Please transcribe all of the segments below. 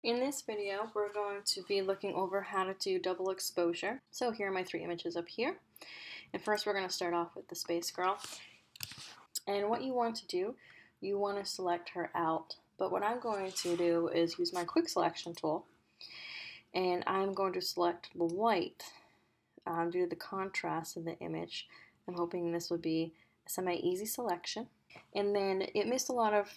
In this video, we're going to be looking over how to do double exposure. So here are my three images up here. And first we're going to start off with the Space Girl. And what you want to do, you want to select her out. But what I'm going to do is use my quick selection tool. And I'm going to select the white due to the contrast of the image. I'm hoping this would be a semi-easy selection. And then it missed a lot of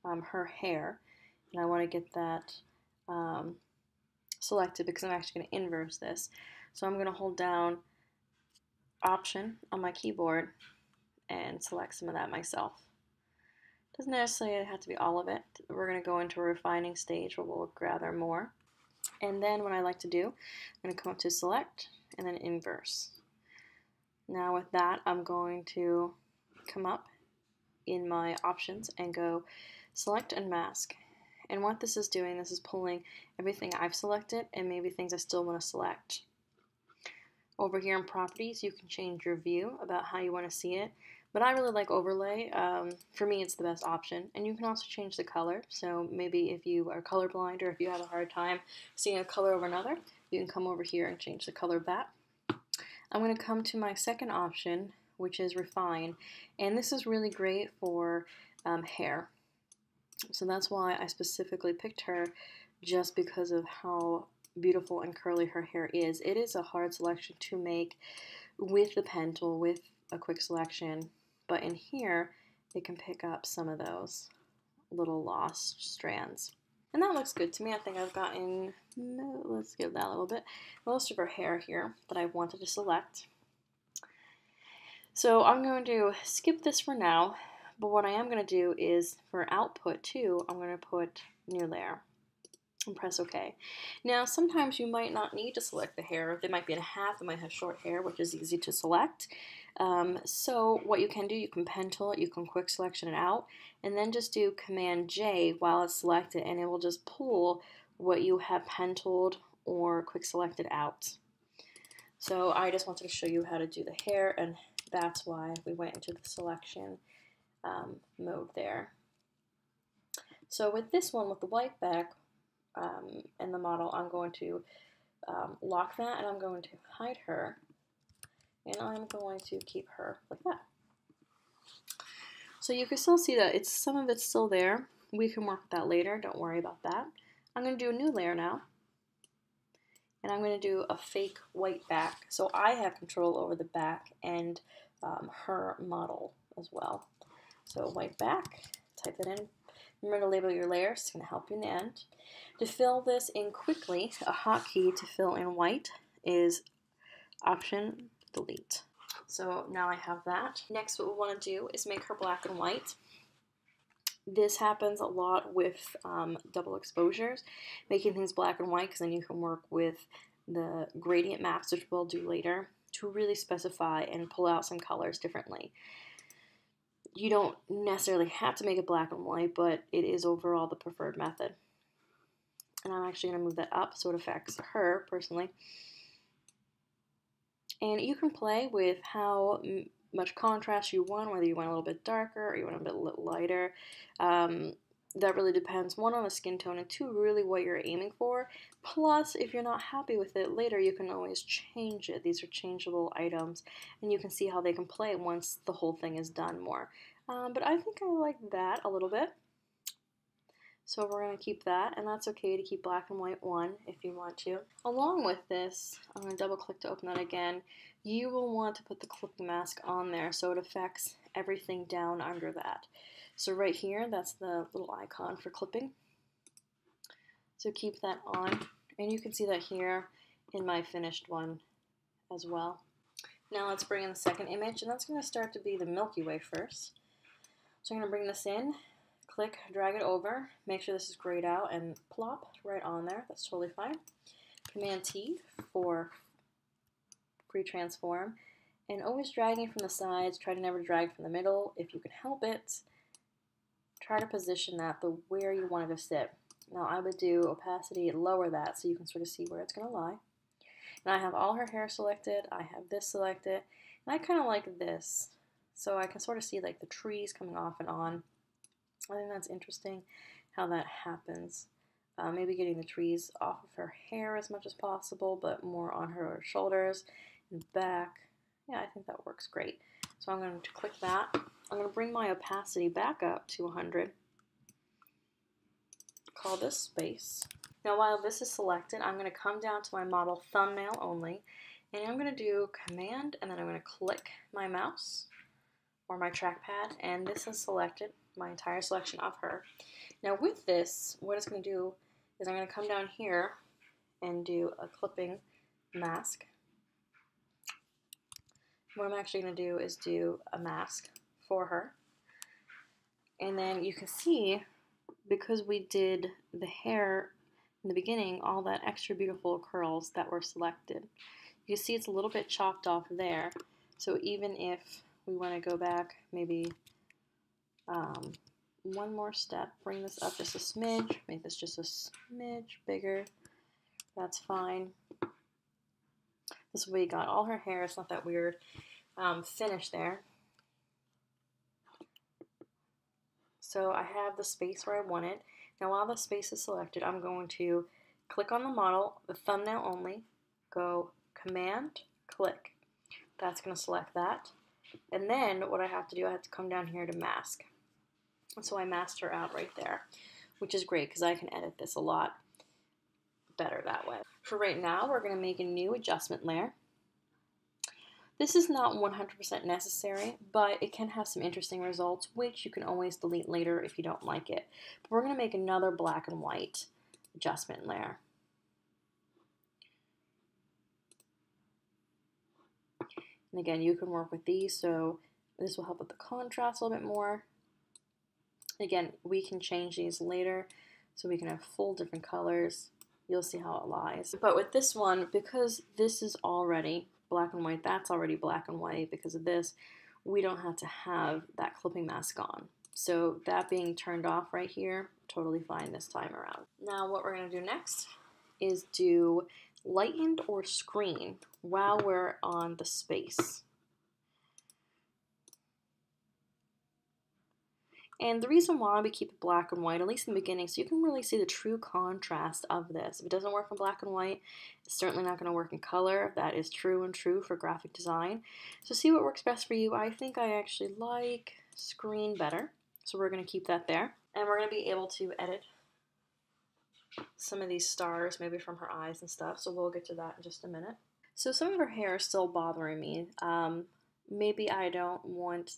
her hair. And I want to get that selected because I'm actually going to inverse this. So I'm going to hold down Option on my keyboard and select some of that myself. Doesn't necessarily have to be all of it. We're going to go into a refining stage where we'll gather more. And then what I like to do, I'm going to come up to Select and then Inverse. Now with that, I'm going to come up in my options and go Select and Mask. And what this is doing, this is pulling everything I've selected and maybe things I still want to select. Over here in Properties, you can change your view about how you want to see it. But I really like Overlay. For me, it's the best option. And you can also change the color. So maybe if you are colorblind or if you have a hard time seeing a color over another, you can come over here and change the color of that. I'm going to come to my second option, which is Refine. And this is really great for hair. So that's why I specifically picked her, just because of how beautiful and curly her hair is. It is a hard selection to make with the pen tool, with a quick selection, but in here it can pick up some of those little lost strands. And that looks good to me. I think I've gotten, let's give that a little bit, most of her hair here that I wanted to select. So I'm going to skip this for now. But what I am going to do is, for output too, I'm going to put New Layer and press OK. Now, sometimes you might not need to select the hair. They might be in a half, they might have short hair, which is easy to select. So what you can do, you can pen tool it, you can quick selection it out, and then just do Command J while it's selected, and it will just pull what you have pen tooled or quick selected out. So I just wanted to show you how to do the hair, and that's why we went into the selection mode there. So with this one, with the white back and the model, I'm going to lock that, and I'm going to hide her, and I'm going to keep her like that. So you can still see that some of it's still there. We can work with that later, don't worry about that. I'm going to do a new layer now, and I'm going to do a fake white back, so I have control over the back and her model as well. So white back, type it in. Remember to label your layers, it's going to help you in the end. To fill this in quickly, a hotkey to fill in white is Option Delete. So now I have that. Next, what we want to do is make her black and white. This happens a lot with double exposures, making things black and white, because then you can work with the gradient maps, which we'll do later, to really specify and pull out some colors differently. You don't necessarily have to make it black and white, but it is overall the preferred method. And I'm actually going to move that up so it affects her personally. And you can play with how much contrast you want, whether you want a little bit darker or you want a bit lighter. That really depends, one, on the skin tone, and two, really what you're aiming for. Plus, if you're not happy with it later, you can always change it. These are changeable items, and you can see how they can play once the whole thing is done more. But I think I like that a little bit. So we're going to keep that, and that's okay to keep black and white 1 if you want to. Along with this, I'm going to double click to open that again. You will want to put the clipping mask on there so it affects everything down under that. So right here, that's the little icon for clipping. So keep that on, and you can see that here in my finished one as well. Now let's bring in the second image, and that's going to start to be the Milky Way first. So I'm going to bring this in, click, drag it over, make sure this is grayed out, and plop right on there. That's totally fine. Command T for free transform, and always dragging from the sides. Try to never drag from the middle if you can help it. Try to position that where you want it to sit. Now I would do opacity, lower that so you can sort of see where it's going to lie. And I have all her hair selected, I have this selected, and I kind of like this. So I can sort of see like the trees coming off and on. I think that's interesting how that happens. maybe getting the trees off of her hair as much as possible, but more on her shoulders and back. Yeah, I think that works great. So I'm going to click that. I'm going to bring my opacity back up to 100. Call this space. Now while this is selected, I'm going to come down to my model thumbnail only, and I'm going to do Command, and then I'm going to click my mouse or my trackpad, and this is selected, my entire selection of her. Now with this, what it's going to do is I'm going to come down here and do a clipping mask. What I'm actually going to do is do a mask for her. And then you can see, because we did the hair in the beginning, all that extra beautiful curls that were selected. You see it's a little bit chopped off there. So even if we want to go back maybe one more step, bring this up just a smidge, make this just a smidge bigger, that's fine. This way we got all her hair, it's not that weird finish there. So I have the space where I want it. Now while the space is selected, I'm going to click on the model, the thumbnail only, go Command, click. That's going to select that. And then what I have to do, I have to come down here to mask. And so I masked her out right there, which is great because I can edit this a lot better that way. For right now, we're going to make a new adjustment layer. This is not 100% necessary, but it can have some interesting results, which you can always delete later if you don't like it. But we're going to make another black and white adjustment layer. And again, you can work with these, so this will help with the contrast a little bit more. Again, we can change these later, so we can have full different colors. You'll see how it lies. But with this one, because this is already black and white, that's already black and white because of this, we don't have to have that clipping mask on. So that being turned off right here, totally fine this time around. Now what we're going to do next is do lightened or screen while we're on the space. And the reason why we keep it black and white, at least in the beginning, so you can really see the true contrast of this. If it doesn't work in black and white, it's certainly not going to work in color. That is true and true for graphic design. So see what works best for you. I think I actually like screen better, so we're going to keep that there. And we're going to be able to edit some of these stars, maybe from her eyes and stuff, so we'll get to that in just a minute. So some of her hair is still bothering me. Maybe I don't want,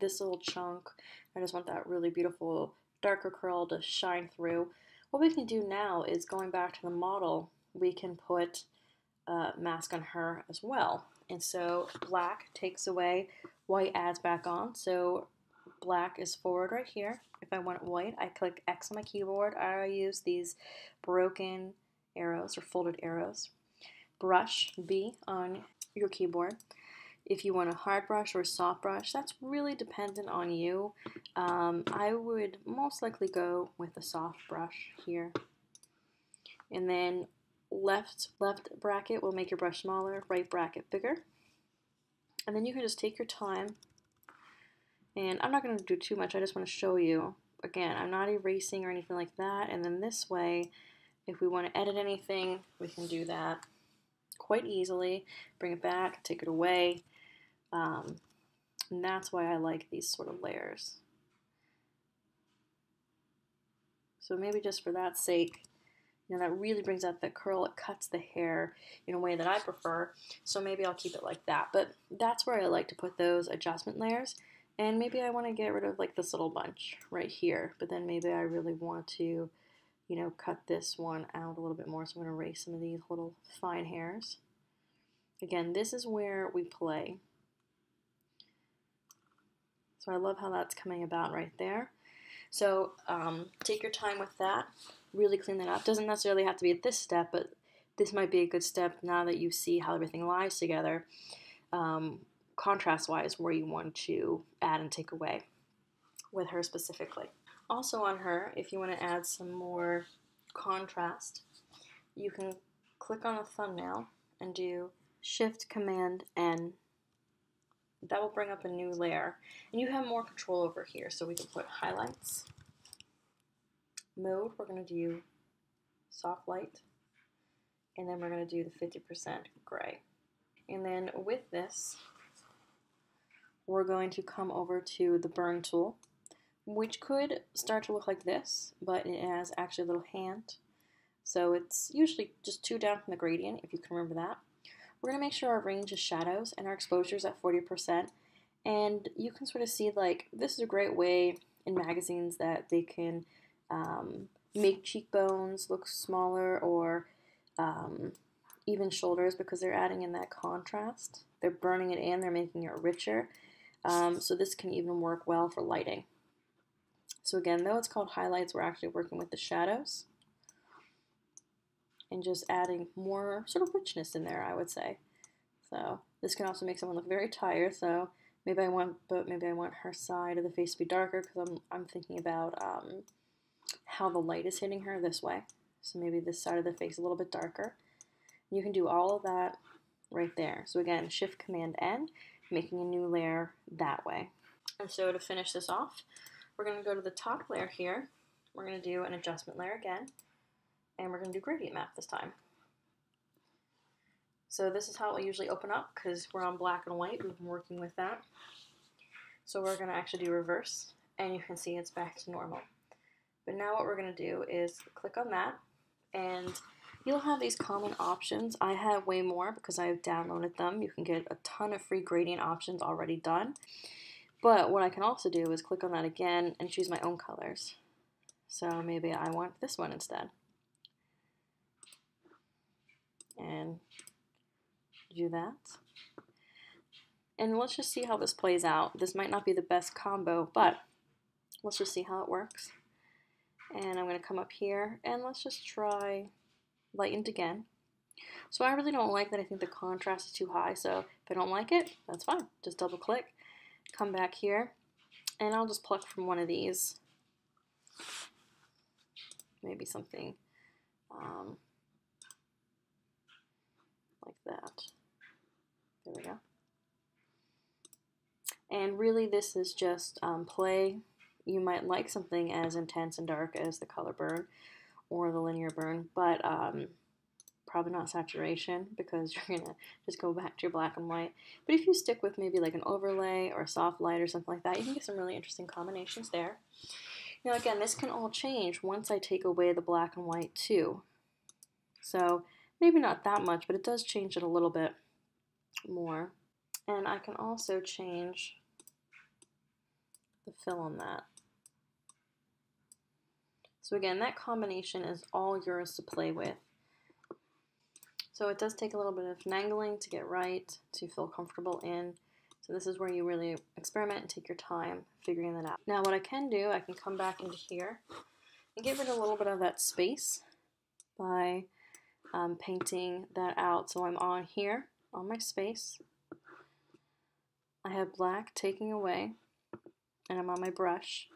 this little chunk. I just want that really beautiful darker curl to shine through. What we can do now is, going back to the model, we can put a mask on her as well. And so black takes away, white adds back on. So black is forward right here. If I want it white, I click X on my keyboard. I use these broken arrows or folded arrows. Brush B on your keyboard. If you want a hard brush or a soft brush, that's really dependent on you. I would most likely go with a soft brush here. And then left bracket will make your brush smaller, right bracket bigger. And then you can just take your time. And I'm not going to do too much, I just want to show you. Again, I'm not erasing or anything like that. And then this way, if we want to edit anything, we can do that quite easily. Bring it back, take it away. And that's why I like these sort of layers. So maybe just for that sake, that really brings out the curl. It cuts the hair in a way that I prefer. So maybe I'll keep it like that. But that's where I like to put those adjustment layers. And maybe I want to get rid of like this little bunch right here. But then maybe I really want to, cut this one out a little bit more. So I'm going to erase some of these little fine hairs. Again, this is where we play. So I love how that's coming about right there. So take your time with that, really clean that up. Doesn't necessarily have to be at this step, but this might be a good step now that you see how everything lies together, contrast-wise, where you want to add and take away with her specifically. Also on her, if you want to add some more contrast, you can click on a thumbnail and do Shift Command N. That will bring up a new layer, and you have more control over here. So we can put highlights, mode, we're going to do soft light, and then we're going to do the 50% gray. And then with this, we're going to come over to the burn tool, which could start to look like this, but it has actually a little hand. So it's usually just 2 down from the gradient, if you can remember that. We're going to make sure our range is shadows and our exposure is at 40%. And you can sort of see, like, this is a great way in magazines that they can make cheekbones look smaller, or even shoulders, because they're adding in that contrast. They're burning it in, they're making it richer. So this can even work well for lighting. So again, though it's called highlights, we're actually working with the shadows and just adding more sort of richness in there, I would say. So this can also make someone look very tired. So maybe I want her side of the face to be darker, because I'm thinking about how the light is hitting her this way. So maybe this side of the face a little bit darker. You can do all of that right there. So again, Shift Command N, making a new layer that way. And so to finish this off, we're going to go to the top layer here. We're going to do an adjustment layer again, and we're going to do gradient map this time. So this is how it will usually open up, because we're on black and white. We've been working with that. So we're going to actually do reverse, and you can see it's back to normal. But now what we're going to do is click on that, and you'll have these common options. I have way more because I've downloaded them. You can get a ton of free gradient options already done. But what I can also do is click on that again and choose my own colors. So maybe I want this one instead. And do that. And let's just see how this plays out. This might not be the best combo, but let's just see how it works. And I'm going to come up here, and let's just try lightened again. So I really don't like that. I think the contrast is too high, so if I don't like it, that's fine. Just double click, come back here, and I'll just pluck from one of these. Maybe something like that. There we go. And really this is just play. You might like something as intense and dark as the color burn or the linear burn, but probably not saturation, because you're gonna just go back to your black and white. But if you stick with maybe like an overlay or a soft light or something like that, you can get some really interesting combinations there. Now again, this can all change once I take away the black and white too. So maybe not that much, but it does change it a little bit more. And I can also change the fill on that. So again, that combination is all yours to play with. So it does take a little bit of finagling to get right, to feel comfortable in. So this is where you really experiment and take your time figuring that out. Now what I can do, I can come back into here and get rid of a little bit of that space by painting that out. So I'm on here, on my space. I have black taking away, and I'm on my brush.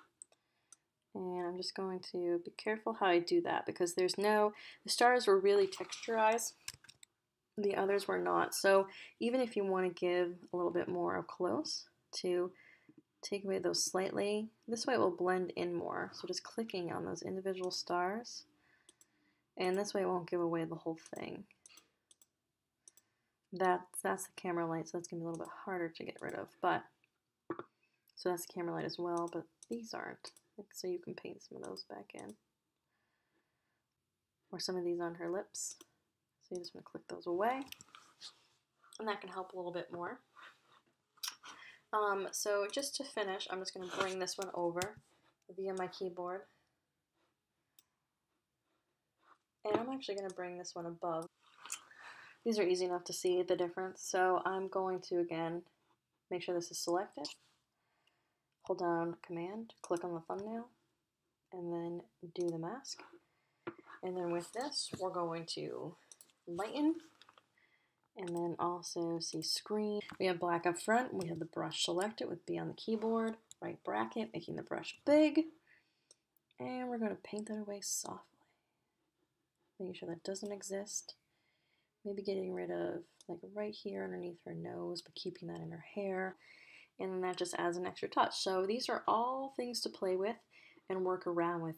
And I'm just going to be careful how I do that, because the stars were really texturized. The others were not. So even if you want to give a little bit more up close, to take away those slightly, this way it will blend in more. So just clicking on those individual stars, and this way it won't give away the whole thing. That's the camera light, so that's going to be a little bit harder to get rid of. But so that's the camera light as well, but these aren't. So you can paint some of those back in. Or some of these on her lips. So you just want to click those away. And that can help a little bit more. So just to finish, I'm just going to bring this one over via my keyboard. And I'm actually going to bring this one above. These are easy enough to see the difference. So I'm going to, again, make sure this is selected. Hold down Command, click on the thumbnail, and then do the mask. And then with this, we're going to lighten, and then also see screen. We have black up front, we have the brush selected with B on the keyboard, right bracket, making the brush big. And we're going to paint that away softly. Making sure that doesn't exist. Maybe getting rid of like right here underneath her nose, but keeping that in her hair. And then that just adds an extra touch. So these are all things to play with and work around with.